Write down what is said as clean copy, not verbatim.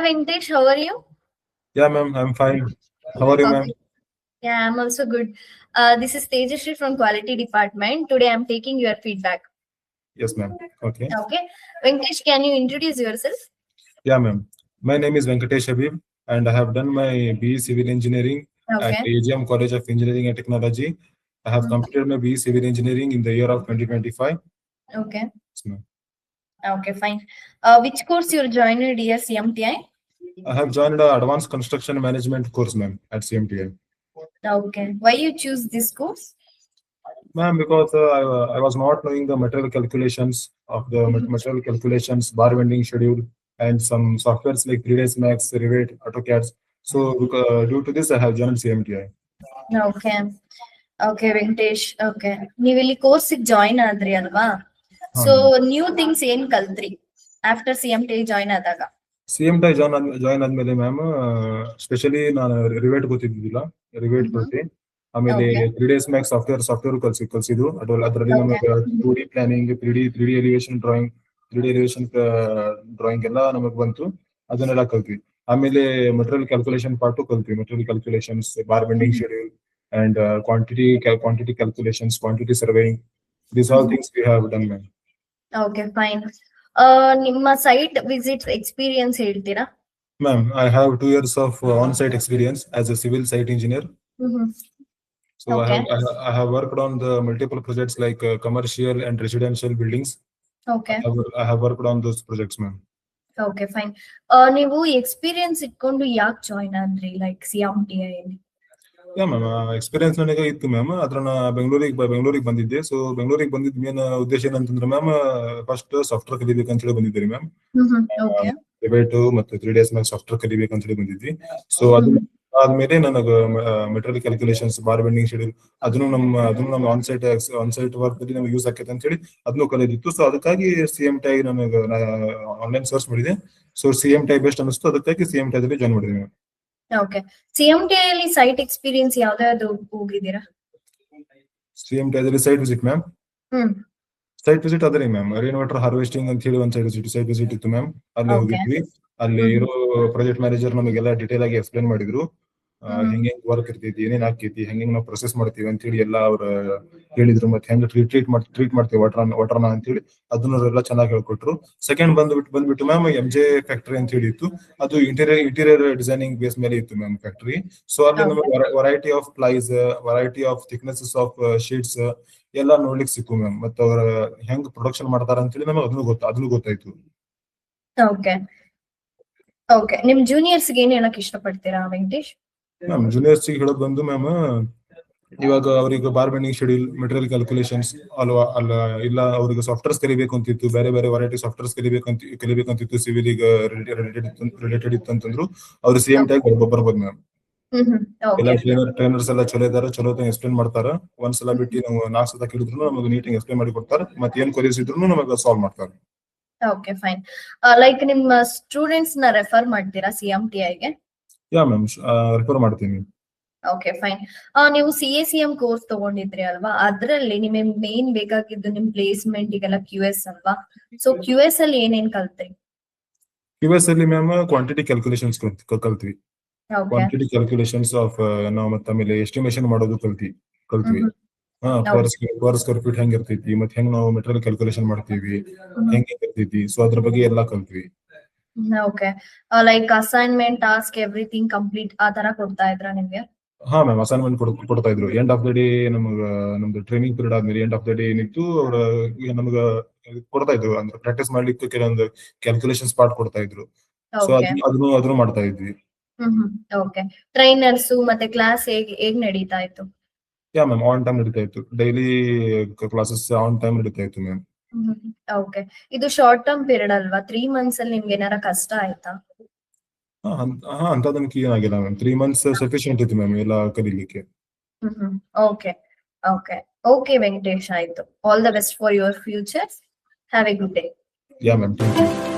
Venkatesh, how are you? Yeah, ma'am, I'm fine. How are you, ma'am? Okay. Yeah, I'm also good. This is Tejashri from Quality Department. Today I'm taking your feedback. Yes, ma'am. Okay. Okay. Venkatesh, can you introduce yourself? Yeah, ma'am. My name is Venkatesh Habib, and I have done my BE Civil Engineering at Okay. AGM College of Engineering and Technology. I have completed my BE Civil Engineering in the year of 2025. Okay. Yes, ma'am. Okay, fine. Which course you joined here, CMTI? I have joined the Advanced Construction Management course, ma'am, at CMTI. Okay. Why you choose this course? Ma'am, because I was not knowing the material calculations of the material calculations, bar bending schedule, and some softwares like 3ds Max, Revit, AutoCAD. So, due to this, I have joined CMTI. Okay. Okay, Venkatesh. Okay. ನೀವು ಇಲ್ಲಿ ಕೋರ್ಸಿಗೆ join ಆದ್ರಿ ಅಲ್ವಾ? So new things ಏನ್ ಕಲ್ತ್ರಿ after CMTI join ಆದಾಗ? CMTI join ಆದ್ಮೇಲೆ ma'am specially ನಾನು ರಿವೇಟ್ ಗೊತ್ತಿದ್ದಿಲ್ಲ, ರಿವೇಟ್ ಕಲ್ತಿ. ಆಮೇಲೆ 3ds Max ಸಾಫ್ಟ್ವೇರ್ ಕಲ್ಸಿದ್ರು. ಅದರಲ್ಲಿ ನಮಗೆ 2D planning, 3D elevation drawing, 3D elevation drawing ಎಲ್ಲ ನಮಗೆ ಬಂತು. ಅದನ್ನೆಲ್ಲ ಕಲ್ತ್ವಿ. ಆಮೇಲೆ ಮೆಟೀರಿಯಲ್ ಕ್ಯಾಲ್ಕುಲೇಷನ್ ಪಾರ್ಟು ಕಲ್ತ್ವಿ. Material calculations, bar bending schedule, and quantity calculations, quantity surveying. These all things we have done, ma'am. Okay, fine. ನಿಮ್ಮ ಸೈಟ್ ವಿಸಿಟ್ ಎಕ್ಸ್ಪೀರಿಯನ್ಸ್ ಹೇಳ್ತೀರಾ? Ma'am, I have 2 years of on-site experience as a civil site engineer. So Okay. I have worked on the multiple projects like commercial and residential buildings. Okay. I have worked on those projects, ma'am. Okay, fine. ನೀವು experience ಇಟ್ಕೊಂಡು ಯಾಕೆ join ಆದ್ರಿ like CMTI ಅಲ್ಲಿ? Yeah ma'am, experience ನನಗೆ ಇತ್ತು ma'am. ಅದ್ರ ನಾ ಬೆಂಗಳೂರಿಗೆ ಬಂದಿದ್ದೆ. ಸೊ ಬೆಂಗಳೂರಿಗೆ ಬಂದಿದ್ದ ಮೇನ್ ಉದ್ದೇಶ ಏನಂತಂದ್ರೆ ಮ್ಯಾಮ್, ಫಸ್ಟ್ ಸಾಫ್ಟ್ವೇರ್ ಕಲಿಬೇಕಂತ ಹೇಳಿ ಬಂದಿದ್ದೀರಿ ಮ್ಯಾಮ್. ರಿವೇಟ್ ಮತ್ತೆ 3ds Max ಸಾಫ್ಟ್ವೇರ್ ಕಲಿಬೇಕಂತ ಹೇಳಿ ಬಂದಿದ್ವಿ. ಸೊ ಅದು ಆದ್ಮೇಲೆ ನನಗೆ material calculations, bar bending schedule ಅದನ್ನು ನಮ್ಮ ಆನ್ಸೈಟ್ ವರ್ಕ್ ಅಲ್ಲಿ ನಮ್ಗೆ ಯೂಸ್ ಆಕೈತೆ ಅಂತ ಹೇಳಿ ಅದನ್ನು ಕಲಿದಿತ್ತು. ಸೊ ಅದಕ್ಕಾಗಿ CMTI ನನಗೆ ಆನ್ಲೈನ್ ಸರ್ಚ್ ಮಾಡಿದೆ. ಸೊ CMTI ಬೆಸ್ಟ್ ಅನಿಸ್ತು, ಅದಕ್ಕಾಗಿ CMTI ದಲ್ಲಿ ಜಾಯ್ನ್ ಮಾಡಿದೆ ಮ್ಯಾಮ್. ಓಕೆ. CMTI ಅಲ್ಲಿ ಸೈಟ್ ಎಕ್ಸ್ಪೀರಿಯನ್ಸ್ ಯಾವ್ದಾದ್ರು ಹೋಗಿದ್ದೀರಾ? CMTI ದಲ್ಲಿ site visit ma'am. Site visit ಅದ್ರಿ ಮ್ಯಾಮ್, ರೈನ್ ವಾಟರ್ ಹಾರ್ವೆಸ್ಟಿಂಗ್ ಅಂತ ಹೇಳಿ ಒಂದು ಸೈಟ್ ವಿಸಿಟ್ ಇತ್ತು ಮ್ಯಾಮ್. ಅಲ್ಲಿ ಹೋಗಿದ್ವಿ. ಅಲ್ಲಿ ಇರೋ ಪ್ರಾಜೆಕ್ಟ್ ಮ್ಯಾನೇಜರ್ ನಮಗೆಲ್ಲ ಡೀಟೇಲ್ ಆಗಿ ಎಕ್ಸ್ಪ್ಲೇನ್ ಮಾಡಿದ್ರು. ಹೆಂಗೆ ವರ್ಕ್ ಇರ್ತೈತಿ, ಏನೇನ್ ಆಕೈತಿ, ಹೆಂಗೆ ನಾವು ಪ್ರೊಸೆಸ್ ಮಾಡ್ತೀವಿ ಅಂತ ಹೇಳಿ ಎಲ್ಲ ಅವ್ರ ಹೇಳಿದ್ರು. ಮತ್ತೆ ಹೆಂಗೆ ಟ್ರೀಟ್ ಮಾಡ್ತೀವಿ ವಾಟರ್ನ ಅಂತ ಹೇಳಿ ಅದನ್ನೆಲ್ಲ ಚೆನ್ನಾಗಿ ಹೇಳ್ಕೊಟ್ರು. ಸೆಕೆಂಡ್ ಬಂದ್ಬಿಟ್ಟು ಮ್ಯಾಮ್ MJ ಫ್ಯಾಕ್ಟರಿ ಅಂತ ಹೇಳಿ ಇತ್ತು. ಅದು ಇಂಟೀರಿಯರ್ ಡಿಸೈನಿಂಗ್ ಬೇಸ್ ಮೇಲೆ ಇತ್ತು ಮ್ಯಾಮ್ ಫ್ಯಾಕ್ಟರಿ. ಸೊ ಅಲ್ಲಿ ನಮಗೆ variety of plies, variety of thicknesses of sheets ಎಲ್ಲ ನೋಡ್ಲಿಕ್ಕೆ ಸಿಕ್ಕು ಮ್ಯಾಮ್. ಮತ್ತೆ ಅವ್ರ ಹೆಂಗ್ ಪ್ರೊಡಕ್ಷನ್ ಮಾಡ್ತಾರ ಅಂತ ಹೇಳಿ ನಮಗೆ ಅದನ್ನು ಗೊತ್ತಾಯ್ತು. ಓಕೆ. ಓಕೆ, ನಿಮ್ ಜೂನಿಯರ್ಸ್ ಗೆ ಏನ್ ಹೇಳಕ್ ಇಷ್ಟಪಡ್ತೀರಾ ವೆಂಕಟೇಶ್? ಮ್ಯಾಮ್, ಜೂನಿಯರ್ಸ್ ಗೆ ಬಂದು ಮ್ಯಾಮ್, ಇವಾಗ ಅವ್ರಿಗೆ bar bending schedule, material calculations ಇಲ್ಲ ಅವ್ರಿಗೆ ಸಾಫ್ಟ್ವೇರ್ಸ್ ಕಲಿಬೇಕು ಅಂತಿತ್ತು. ಬೇರೆ ವೆರೈಟಿ ಸಾಫ್ಟ್ವೇರ್ಸ್ ಕಲಿಬೇಕಂತಿತ್ತು. ಸಿವಿಲ್ ರಿಲೇಟೆಡ್ ಇತ್ತು ಅಂತಂದ್ರು ಅವ್ರು CMTI ಬರ್ಬೋದು ಮ್ಯಾಮ್. ಎಲ್ಲ ಟ್ರೈನರ್ಸ್ ಎಲ್ಲ ಚಲೋ ಇದಾರೆ, ಚಲೋ ಎಕ್ಸ್ಪ್ಲೇನ್ ಮಾಡ್ತಾರ. ಒಂದ್ಸಲ ಬಿಟ್ಟು ನಾವು 4 ಸಲ ಕೇಳಿದ್ರು ನಮಗೆ ನೀಟಾಗಿ ಎಕ್ಸ್ಪ್ಲೇನ್ ಮಾಡಿ ಕೊಡ್ತಾರೆ. ಮತ್ತೆ ಏನ್ ಕ್ವರೀಸ್ ಇದ್ರು ನಮಗೆ ಸಾಲ್ವ್ ಮಾಡ್ತಾರೆ. Okay, fine. ಲೈಕ್ ನಿಮ್ಮ ಸ್ಟೂಡೆಂಟ್ಸ್ ನ ರೆಫರ್ ಮಾಡ್ತೀರಾ CMTI ಗೆ? ಯಾ ಮ್ಯಾಮ್, ರೆಫರ್ ಮಾಡ್ತೀನಿ. Okay, fine. ನೀವು CACM ಕೋರ್ಸ್ ತಗೊಂಡಿದ್ರಿ ಅಲ್ವಾ, ಅದ್ರಲ್ಲಿ ನಿಮಗೆ ಮೇನ್ ಬೇಕಾಗಿದ್ದು ನಿಮ್ ಪ್ಲೇಸ್ಮೆಂಟ್ ಈಗೆಲ್ಲ QS ಅಲ್ವಾ? ಸೊ QS ಅಲ್ಲಿ ಏನೇನ್ ಕಲ್ತ್ರಿ? QS ಅಲ್ಲಿ ಮ್ಯಾಮ್ ಕ್ವಾಂಟಿಟಿ ಕ್ಯಾಲ್ಕುಲೇಷನ್ಸ್ ಕಲ್ತ್ವಿ. ಕ್ವಾಂಟಿಟಿ ಕ್ಯಾಲ್ಕುಲೇಷನ್ಸ್ ಆಫ್ ನಾವು ಮತ್ತೆ ಆಮೇಲೆ ಎಸ್ಟಿಮೇಷನ್ ಮಾಡೋದು ಕಲ್ತ್ವಿ. ಪರ್ ಸ್ಕ್ವೇರ್ ಫೀಟ್ ಹೆಂಗ್ ಇರ್ತೈತಿ, ಮತ್ತೆ ಹೆಂಗ್ ನಾವು ಮೆಟೀರಿಯಲ್ ಕ್ಯಾಲ್ಕುಲೇಷನ್ ಮಾಡ್ತೀವಿ, ಹೆಂಗ್ ಇರ್ತೈತಿ. ಸೊ ಅದ್ರ ಬಗ್ಗೆ ಎಲ್ಲ ಕಲ್ತ್ವಿ. Okay. Like assignment, task, everything complete ಆ ತರ ಕೊಡ್ತಾ ಇದ್ರಾ ನಿಮ್ಗೆ? ಹಾ ಮ್ಯಾಮ್, ಅಸೈನ್ಮೆಂಟ್ ಕೊಡ್ತಾ ಇದ್ರು. ಎಂಡ್ ಆಫ್ ದ ಡೇ ನಮ್ದು ಟ್ರೈನಿಂಗ್ ಪೀರಿಯಡ್ ಆದ್ಮೇಲೆ ಎಂಡ್ ಆಫ್ ದ ಡೇ ಏನಿತ್ತು ಅವ್ರ ನಮ್ಗ ಕೊಡ್ತಾ ಇದ್ರು. ಅಂದ್ರೆ ಪ್ರಾಕ್ಟೀಸ್ ಮಾಡ್ಲಿಕ್ಕೆ ಕೆಲವೊಂದು ಕ್ಯಾಲ್ಕುಲೇಷನ್ಸ್ ಪಾರ್ಟ್ ಕೊಡ್ತಾ ಇದ್ರು. ಸೊ ಅದನ್ನು ಮಾಡ್ತಾ ಇದ್ವಿ. ಓಕೆ. ಟ್ರೈನರ್ಸ್ ಮತ್ತೆ ಕ್ಲಾಸ್ ಹೇಗ್ ನಡೀತಾ ಇತ್ತು? ಯಾ ಮ್ಯಾಮ್, ಆನ್ ಟೈಮ್ ನಡೀತಾ ಇತ್ತು. ಡೈಲಿ ಕ್ಲಾಸಸ್ ಆನ್ ಟೈಮ್ ನಡೀತಾ ಇತ್ತು ಮ್ಯಾಮ್. ಓಕೆ. ಇದು ಶಾರ್ಟ್ ಟರ್ಮ್ ಪೀರಿಯಡ್ ಅಲ್ವಾ? 3 months ಅಲ್ಲಿ ನಿಮ್ಗೆ ಏನಾರ ಕಷ್ಟ ಆಯ್ತಾ? ಅಂತದಕ್ಕೆ ಏನಾಗಿಲ್ಲ ಮ್ಯಾಮ್. 3 months ಸಫಿಶಿಯಂಟ್ ಇತ್ತು ಮ್ಯಾಮ್ ಎಲ್ಲ ಕಲೀಲಿಕ್ಕೆ. ಓಕೆ. ಓಕೆ. ಓಕೆ ವೆಂಕಟೇಶ್, ಆಯ್ತು. All the best for your future. Have a good day. Yeah ma'am, thank you.